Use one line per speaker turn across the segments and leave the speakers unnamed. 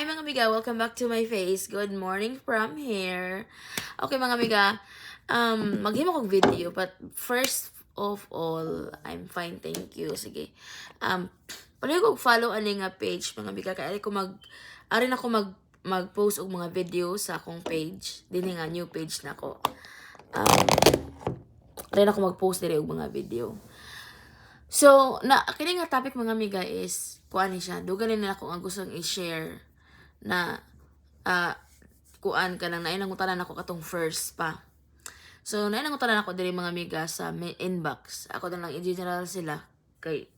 Hi mga amiga, welcome back to my face. Good morning from here. Okay mga amiga, maghimo kong video but first of all, I'm fine, thank you. Sige. Pwede ko follow ani nga page mga amiga kaya ari na ako mag-post og mga video sa akong page. Dinhi nga new page na ko. Ari na ako mag-post diri og mga video. So, kini nga topic mga amiga is kuan ni siya. Dugan nila ako ang gustong i-share na kuan ka lang nainangutanan ako katong first pa. So, nainangutanan ako diri mga amiga sa inbox. Ako na lang i-general sila kay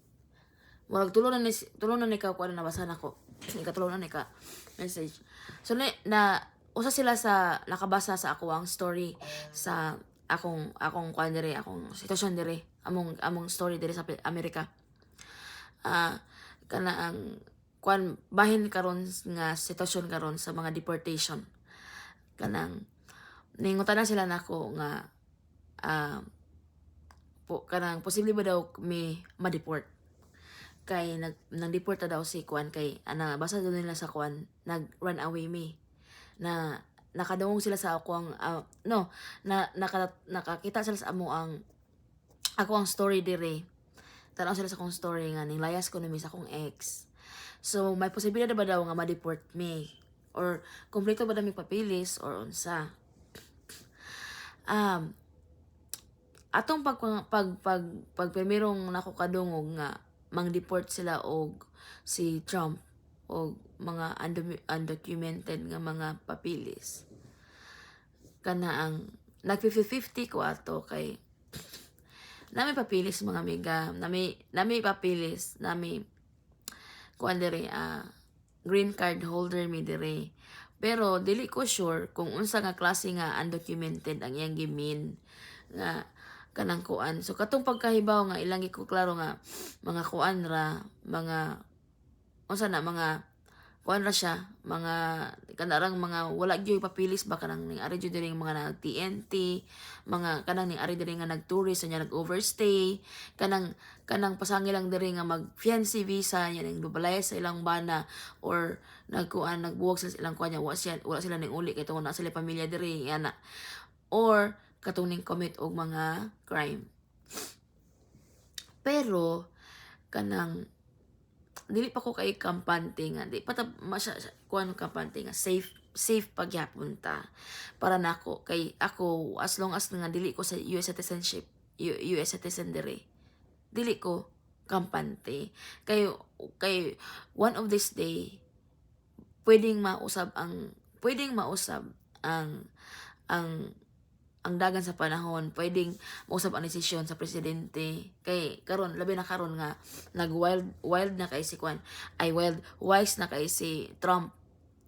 murag tulonan ni ka kuan nabasa nako. Ikatulunan ni ka message. So, usa sila sa nakabasa sa ako ang story sa akong kuan diri, akong sitwasyon diri, among story diri sa Amerika. Kana ang kuan bahin karon nga sitwasyon karon sa mga deportation. Kanang ningutan na sila nako nga kanang posible ba daw may ma-deport kay nang-deport na daw si kuan kay basa daw nila sa kuan nag-run away me na nakadungog sila sa ako ang nakakita sila sa amo ang ako ang story dire. Tanaw sila sa akong story nga ning layas ko na sa akong ex. So, may posibilidad ba daw nga ma-deport me? Or, kompleto ba daw may papilis? Or, unsa? Atong pagprimerong nakukadungog nga, mang-deport sila og si Trump og mga undocumented nga mga papilis. Kana ang, nag-50-50 ko ato kay, nami papilis mga amiga, nami papilis, nami kuan dire green card holder mi dire. Pero dili ko sure kung unsa nga klase nga undocumented ang iyang gimin nga kanang kuan. So katong pagkahibaw nga ilang ko klaro nga mga kuan ra, mga unsa na mga kuan ra siya, mga kanarang mga wala gyud papilis ba kanang ning ari gyud diri mga nag TNT, mga kanang ning ari diri nga nag-tourist nya nag-overstay, kanang pasangi lang diri nga mag fiancé visa nya ning dubalay sa ilang bana or nagbuwag sa ilang kuan nya wala sila ning uli kay tungod na sila pamilya diri ana or katong ning commit og mga crime. Pero kanang dili pa ko kay kampante nga di pa kuan kampante nga safe pagyapon ta para nako kay ako as long as nga dili ko sa US citizenship US citizen dire dili ko kampante kay one of this day pwedeng mausab ang dagan sa panahon, pwedeng mausab ang desisyon sa presidente. Kay karon labi na karon nga wild na kay si Kwan. Wise na kay si Trump.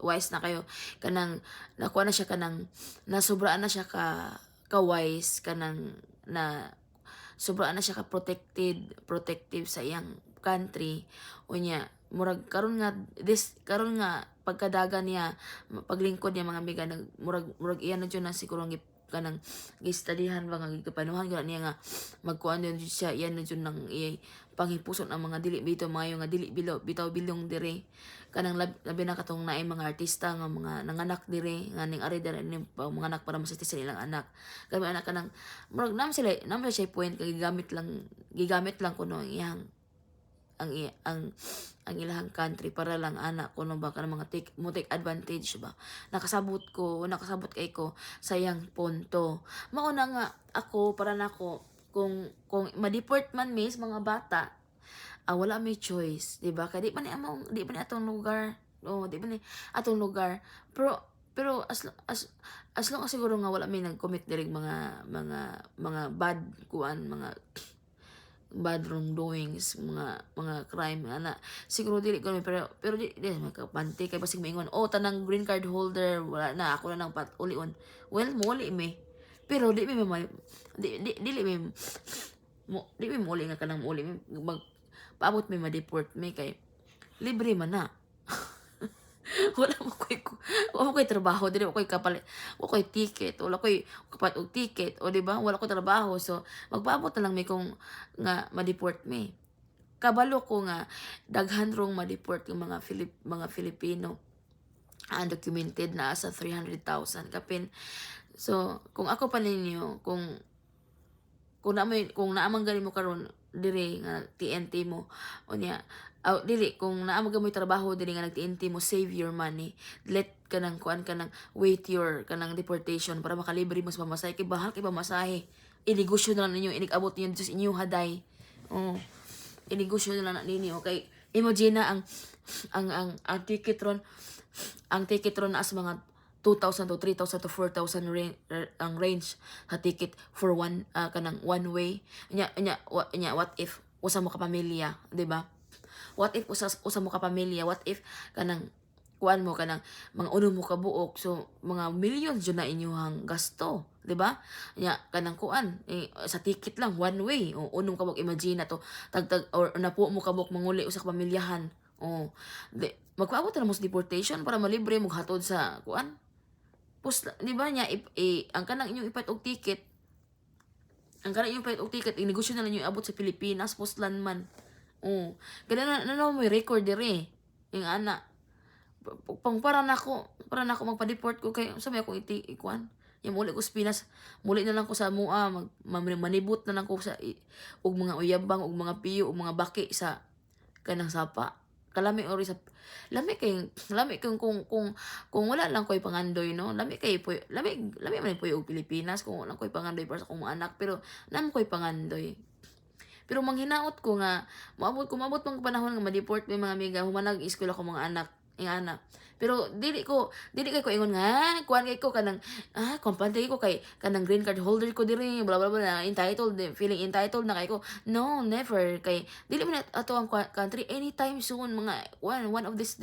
Wise na kayo kanang nakuha na siya kanang nasubraan na siya ka wise kanang na sobraan na siya ka protective sa iyang country. Unya murag karon nga pagkadagan niya paglingkod niya mga amiga murag iyan na jud na siguro kanang gistudyhan ba nga gipanuhan gud niya nga magkuan din siya iyan na jud nang iyay panghipusot ang mga dili bitaw maayo nga dili bitaw bilong dire kanang labi na katong naay mga artista nga mga nanganak dire nga ning ari dire ning mga anak para masistis sa ilang anak kami anak kanang murag nam siya point kay gigamit lang kuno ang ilahang country para lang anak kuno ba kanang mga take advantage ba nakasabot kay ko sa iyang punto mao na nga ako para nako kung ma-deport man mis mga bata wala may choice di ba kay di pa ni atong lugar di pa ni atong lugar pero as long as siguro nga wala may nag-commit direk mga bad bad wrongdoings, mga crime ana siguro dili ko pero di magkapante kay basig maingon tanang green card holder wala na ako na nang ulion well muli me pero dili mi muli nga kanang muli paabot mi ma-deport me kay libre man na wala mo koy trabaho dili ko kapalit wala koy ticket wala koy kapat og ticket o di ba wala ko trabaho so magpaabot na lang mi kung nga ma-deport me kabalo ko nga daghan rong ma-deport yung mga Filipino undocumented na sa 300,000 kapin. So kung ako pa ninyo, kung naamang gani mo karon diri nga TNT mo unya, dili kung naamang mo trabaho diri nga nag-TNT mo, save your money, let ka nang kuan ka nang wait your kanang deportation para makalibre mo sa pamasahe, kay bahal kay pamasahe, inegosyo na lang ninyo, inig-abot ninyo sa inyo haday. Oh, inegosyo na lang ninyo kay imagine na ang ticket ron, as mga 2,000 to 3,000 to 4,000 ang range sa ticket for kanang one way. What if usa mo ka pamilya, di ba? What if usa mo ka pamilya, what if kanang kuan mo kanang mga uno mo ka buok, so mga millions jud na inyong gasto, di ba? Kanang kuan sa ticket lang one way, o unong ka buok, imagine na to tagtag or napo mo ka buok manguli usa ka pamilyahan. Oh, magpaabot na mo sa deportation para malibre mo hatod sa kuan. Di ba ang kanang inyong ipat og ticket, inegosyo na lang yung abot sa Pilipinas, postlan man. Oh, kada na mo record dire. Yung ana, para nako magpa-deport ko kay sabi ako ikuan. Yung muli ko sa Pinas, muli na lang ko sa mua, manibot na lang ko sa og mga uyabang, og mga piyo, og mga baki sa kanang sapa. Kalami ori sa lami kung wala lang ko'y pangandoy, no, lami man po og Pilipinas kung wala ko'y pangandoy para sa akong mga anak, pero nam ko'y pangandoy. Pero manghinaot ko nga maabot pang panahon nga ma-deport may mga amiga, humanag iskola ko mga anak, pero dili kay ko ingon nga kuan kay ko kanang kampante ko kay kanang green card holder ko diri bla bla bla, entitled, feeling entitled na kay ko. No, never, kay dili man ato ang country anytime soon, mga one of these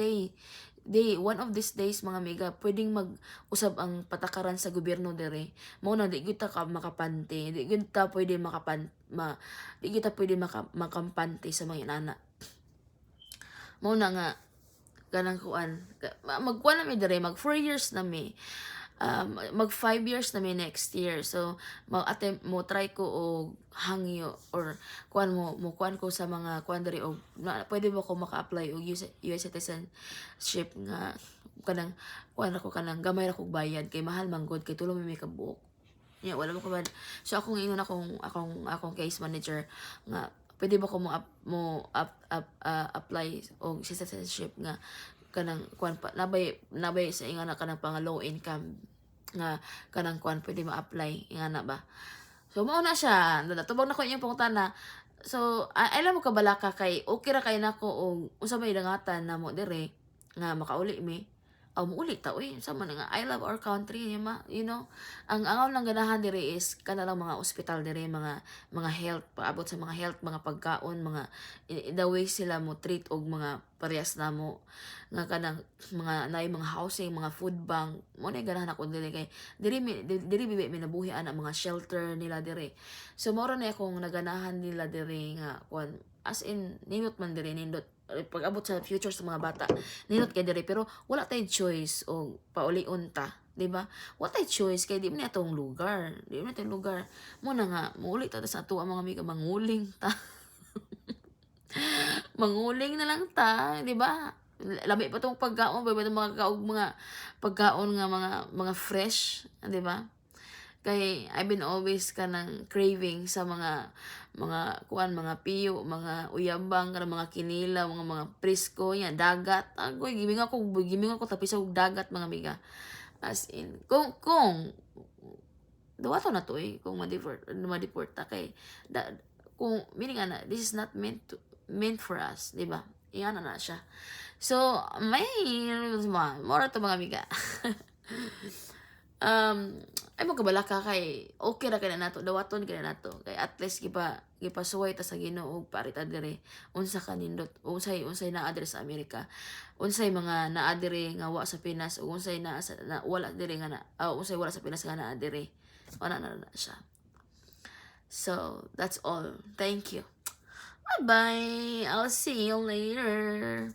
one of these days mga amiga, pwedeng mag-usab ang patakaran sa gobyerno diri. Mao na di gyud ta makapante, di gyud ta pwede makampante sa mga inana. Mao na nga kanang kuan magkuan na mi dire, mag 4 years na mi, mag 5 years na mi next year. So attempt mo try ko og hangyo or kuan kuan ko sa mga kuan diri og pwede ba ko maka-apply og US citizenship nga kanang kuan ako kanang gamay ra kog bayad kay mahal man gud kay tulo mi kabuok. Wala mo ko ba. So akong ingon akong case manager nga pwede ba ko apply og citizenship nga kanang kuan pa nabay sa ingana kanang pang low income nga kanang kuan pwede ma-apply ingana ba. So mao na siya, natubag na ko inyong pangutana. So alam mo ka balaka kay okay ra kay nako og unsa may dangatan namo dire nga makauli mi. Muuli ta uy sama na nga, I love our country, you know. Ang angaw lang ganahan dire is kanalang mga ospital dire, mga health, paabot sa mga health, mga pagkaon, mga the way sila mo treat og mga parehas namo nga kanang mga naay mga housing, mga food bank, mo na ganahan ako dire kay diri bibi minabuhi ana mga shelter nila dire. So mao ra na akong naganahan nila dire nga kuan, as in nindot man dire, nindot pag-abot sa future sa mga bata, nindot kay dire, pero wala tayong choice o paulion ta, di ba? Wala tayong choice kay di man atong lugar, mo na nga muuli ta sa ato ang mga amiga, manguling ta. Manguling na lang ta, di ba? Lami pa tong pagkaon, ba itong mga pagkaon nga mga fresh, di ba? Kay I've been always kanang craving sa mga kuan, mga piyo, mga uyabang, kanang mga kinilaw, mga presko nya, dagat. Agoy giming ako tapos og dagat mga amiga. As in, kung dawato na to kung ma-deport ta kay kung meaning ana, this is not meant for us, di ba? Iyan na siya. So, may more to mga amiga. Ay mo kabalaka kay okay ra kay nato, dawaton kay nato kay at least gipasuway ta sa Ginoo parita dire unsa kanindot, unsay naa dire sa Amerika, unsay mga naa dire nga wa sa Pinas, ug unsay na wala dire nga unsay wala sa Pinas nga naa dire, wala na siya. So that's all, thank you, bye bye, I'll see you later.